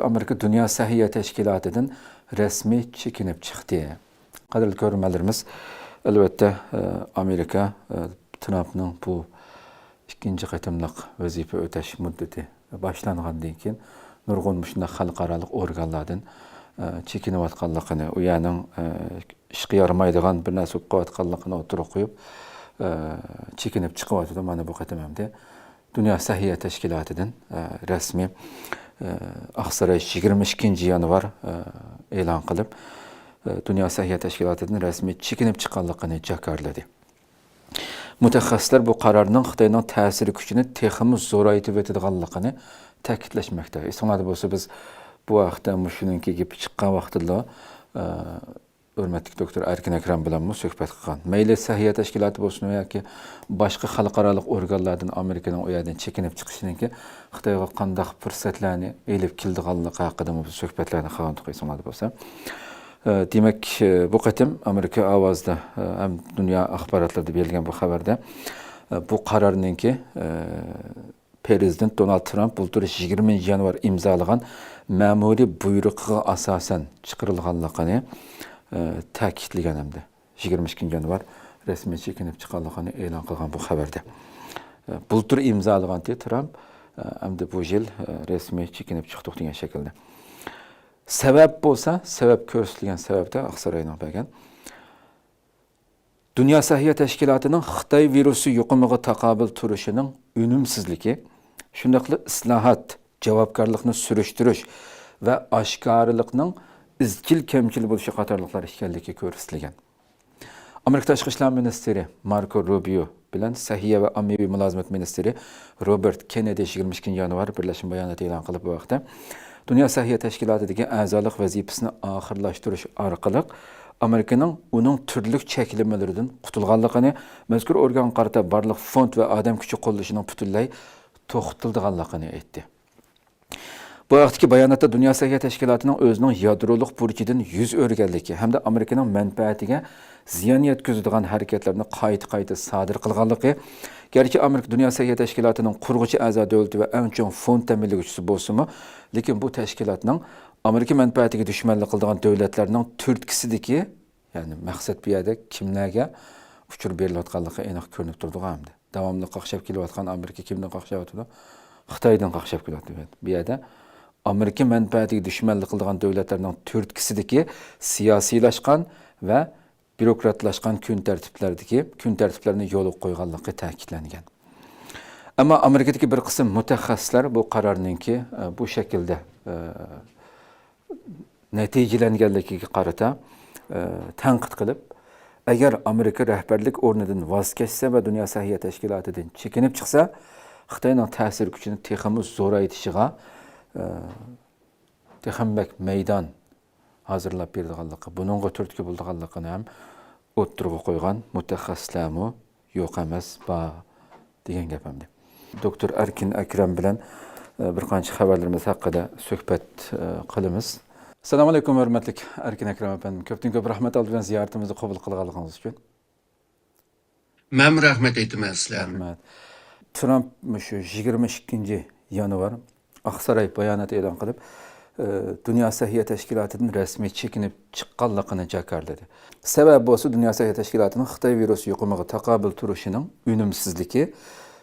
Amerika Dünya Səhiyyə Təşkilatı'nın resmi çekinip çıktı. Qadirli görmələrimiz, elbette Amerika Trump'ın bu ikinci qatımlıq vəzifə ötəş müddəti başlanğandan keyin nurgun müşündə xalqaralıq organlardan çekinib atqanlığını, o yəni işqi yaramaydigan bir nəsə qoyatqanlığını oturuq qoyub çekinib çıxıb atıdı. Mana bu qatımda Dünya Səhiyyə Təşkilatı'nın resmi Aksaray 22 yanvar elan qılıb Dünya Səhiyyə Təşkilatı'nın resmi çekinib çıxanlığını jakarladı. Mütəxəssislər bu qararının Xitayının təsiri gücünü texmi zoraytıb etdiğanlığını təkidləşməkdə. Esonlarda bolsa biz bu vaxtda müşününki gibi çıxan vaxtında hörmətli doktor Erkin Ekrem bilan söhbət qılğan. Meyli Səhiyyə Təşkilatı bolsun veya ki başqa xalqaralıq orqanlardan Amerikanın o yerdən çekinib çıxışının ki Xitayğa qandaq fürsətlərini elib kildiğanlığı haqqında bu söhbətlərini qılğandıq esonlarda bolsa. Demek bu qatım Amerika avazda hem dünya axbaratlarda berilgan bu xəbərdə bu qararının ki Prezident Donald Trump buldur 20 yanvar imzalagan məmuri buyruğuna asasen çıxırılğanlığını təkidləyən hemdə. 22 yanvar resmi çekinib çıxanlığını elan qılğan bu xəbərdə. Buldur imzalagan Trump hem de bu yıl resmi çekinib çıxdıq degan şəkildə. Sebep bolsa, sebep körsütülgen sebepte Aksaray'ın bəgən. Dünya Səhiyyə Təşkilatı'nın Xitay virusu yuqumuğa taqabül turuşunun ünümsizliki, şundaqlı islahat, cavabkarlıqını sürüştürüş ve aşkarılıqның izkil kemkil buluşu qatarlıqlar işgənliki körsütülgen. Amerika Təşqi İşlər Ministeri Marco Rubio bilen Səhiyyə ve Ammevi Mülazimət Ministeri Robert Kennedy 22 yanvar birleşim bayanatı elan qılıb bu vaxtda. Dünya Səhiyyə Təşkilatı'daki əzalıq vəzifəsini axırlaşdırış arqalıq Amerikanın onun türlük çəkilmələrdən qutulğanlığını, məzkur organ qarata barlıq fond və adam küçü qollaşının bütünləy toxtuldığanlığını etdi. Bu vaxtki bayanatda Dünya Səhiyyə Təşkilatı'nın özünün yadroluq burcunun yüz örgənliki, həm də Amerikanın mənfəətinə ziyan yetkizdiğin hərəkətlərini qayıt sadır qılğanlığı, gerçi Amerika Dünya Səhiyyə Təşkilatı'nın qurğucu əza dövləti və ən çox fond təminləyici bolsunmu, lakin bu təşkilatның Amerika mənfəətinə düşmənlik qıldığın dövlətlərinin türtkisidir ki, yəni məqsəd bir yerdə kimlərə uçur berilatqanlığı enaq görünüb durduğu hamdı. Davamlı qaqşab kilovatqan Amerika kimdən qaqşab atdı? Xitaydan qaqşab kilovatdı. Bir yerdə Amerika mənfəətinə düşmənlik qıldığın dövlətlərinin türtkisidir ki, siyasiləşqan və bürokratlaşqan gün tərtiblərini yolu qoyğanlığı təkidlənilən. Ama Amerika'daki bir kısım mütəxəssislər bu qararının ki bu şekilde neticelengenliği qarata tənqid qılıb, eğer Amerika rəhbərlik ornidan vaz keçsə və Dünya Səhiyyə Təşkilatı'dan çekinib çıxsa, Xitayının təsir gücünü texmi zoraytışığa texmbək meydan hazırlap berdiğanlığı, bununla türtkü bulduğanlığını hem oturuğa qoyğan mütəxəssislərmi yox emas ba degan gapimdi. Doktor Erkin Ekrem bilen bir qancha xabarlarımız haqqında söhbət qılımız. Assalamu alaykum hörmətli Erkin Ekrem efendim. Köpdən-köp rəhmət aldınız ziyaretimizi qəbul qılğanlığınız üçün. Mən rəhmət etdim sizlərə. Trump şu 22 yanvar Aksaray bayanatı elan qılıb Dünya Səhiyyə Təşkilatı'nın resmi çekinib çıxqanlığını jakarladı. Səbəb bolsa Dünya Səhiyyə Təşkilatı'nın Xitay virusu yuqumuğa taqabül turuşunun ünümsizliki,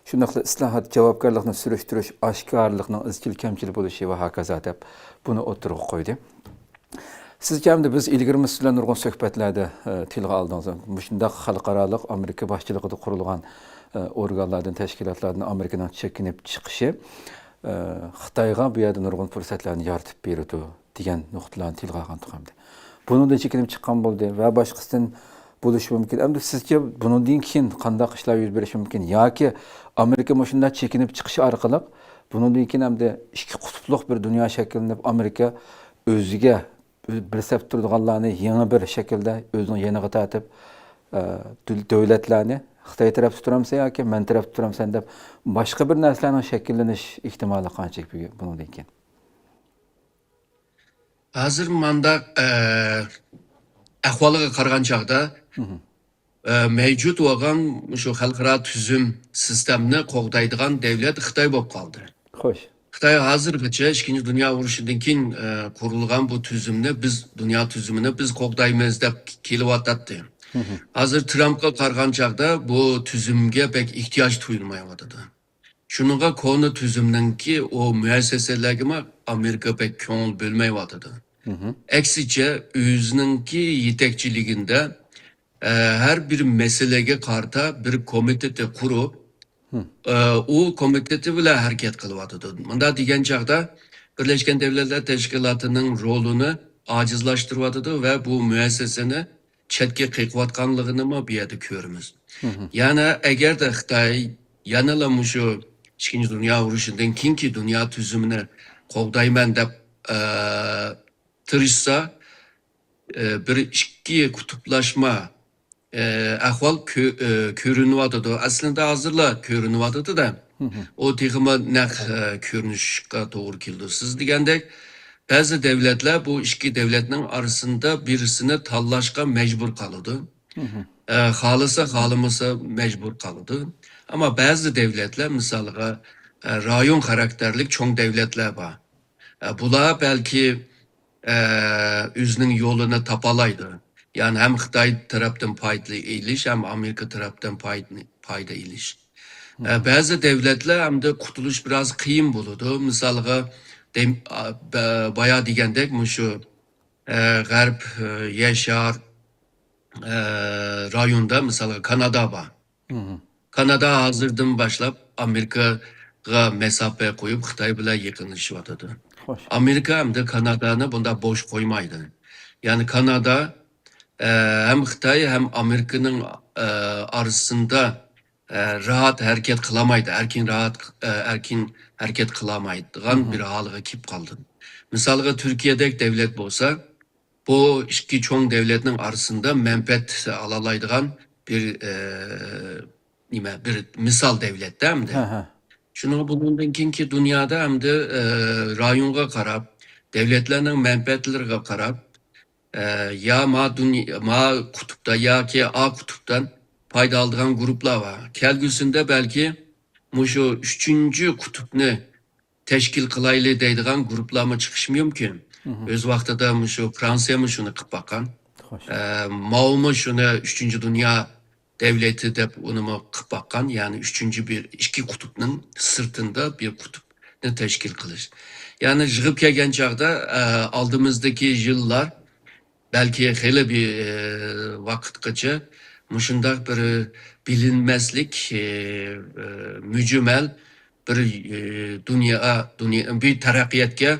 şundaqla islahat, cavabkarlıqını sürüştürüş, aşkarlıqның izkil kemkil buluşu ve hakaza deb bunu oturuq qoydu. Sizce hem de biz ilgirimiz sizlə nurgun söhbətlerde tilgə aldınız. Şundaq xalqaralıq Amerika başçılığında qurulğan organlardan, təşkilatlardan Amerikadan çekinib çıxışı Xitayğa bu yerdə nurgun fürsətlərini yaratıb berdi degan nöqtələrini tilgə alğandıq. Bunu da çekinib çıxan boldu və başqasından buluş mümkün. Hem de sizce bunun deyin keyin qandaq işler yüz berishi mümkün. Ya ki Amerika şunda çekinib çıxışı arqalıq bunun deyin keyin hem de iki qutupluq bir dünya şəkilində Amerika özüge bir səbt durduğanlarını yeni bir şekilde özünün yeniği tatib dövlətlərini Xitay tərəf tuturamsa ya ki mən tərəf tuturamsan deb başqa bir nəslənin şəkilleniş ihtimali qançaq bunun deyin keyin. Hazır manda ahvalıga qaragан chaqda mevcut olan şu xalqaro tüzüm sistemini qoğdaydigan devlet Xitay bo'lib qoldi. Xo'sh. Xitay hazırgacha Ikkinchi Dünya Urushidan keyin qurilgan bu tüzümni biz dünya tüzümünü biz qo'llaymiz deb kelyapti. Hozir Trumpga qarag'an chaqda bu tüzümge pek ihtiyoch tuyulmayapti. Şununla konu tüzümninki o müesseselerine Amerika pek ko'ngil bo'lmayapti. Aksice o'zininki yetakchiliginde her bir meselege karta bir komiteti kurup o komiteti bile hareket kılıvatıdı. Bunda diyen çağda Birleşken Devletler Teşkilatı'nın rolünü acizlaştırvatıdı ve bu müesseseni chetke kıyıvatkanlığını mı bir yerde görürüz. Yani eğer de Xitay yanıla şu İkinci Dünya Urushidan keyingi dünya tüzümünü qo'llayman deb tırışsa bir ikki kutuplaşma ahval ko'rinyapti. Aslında hazırla ko'rinyapti da o texmi naq ko'rinishga to'g'ri keldi. Siz degandek bazı devletler bu ikki devletning arasında birisini tanlashga mecbur kaldı. Xalisa xalimasa mecbur kaldı. Ama bazı devletler misalga rayon karakterlik çoğun devletler var. Bular belki özünün yolunu tapalaydı. Yani hem Xitay taraftan payda iliş hem Amerika taraftan payda iliş. Bazı devletler hem de kurtuluş biraz kıyım buludu. Misalga bayağı digendek şu Garp Yaşar rayonda mesela Kanada var. Kanada hazırdan başlap Amerika'ya mesafe koyup Xitay bilan yaqinlashyapti. Xo'sh. Amerika hem de Kanada'nı bunda boş koymaydı. Yani Kanada hem Xitay hem Amerika'nın arasında rahat hareket kılamaydı. Erkin hareket kılamaydıgan bir halıga kip kaldı. Misalga Türkiye'deki devlet olsa bu iki çoğun devletin arasında menfaat alalaydıgan bir bir misal devlet değil mi? Şunu bundan ki dünyada hem de rayonga karab, devletlerinin menfaatlerine karab ya ma kutupta ya ki A kutuptan payda aldığan gruplar var. Kelgüsünde belki şu üçüncü kutupnu teşkil kılaylı deydiğen gruplar mı çıkışmıyor ki? Öz vaxtıda şu Fransa mı şunu kıp bakan? Mao mu şunu üçüncü dünya devleti de onu mu kıp bakan? Yani iki kutupnun sırtında bir kutupnu teşkil kılış. Yani jığıp kelgen çağda aldığımızdaki yıllar belki hele bir vakitgacha muşundak bir bilinmezlik mücmel bir dünya bir terakkiyatga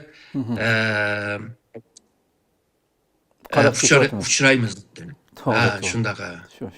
Qarab ketyapmiz. uchraymiz. To'g'ri, to'g'ri. Shundaqa. Shu.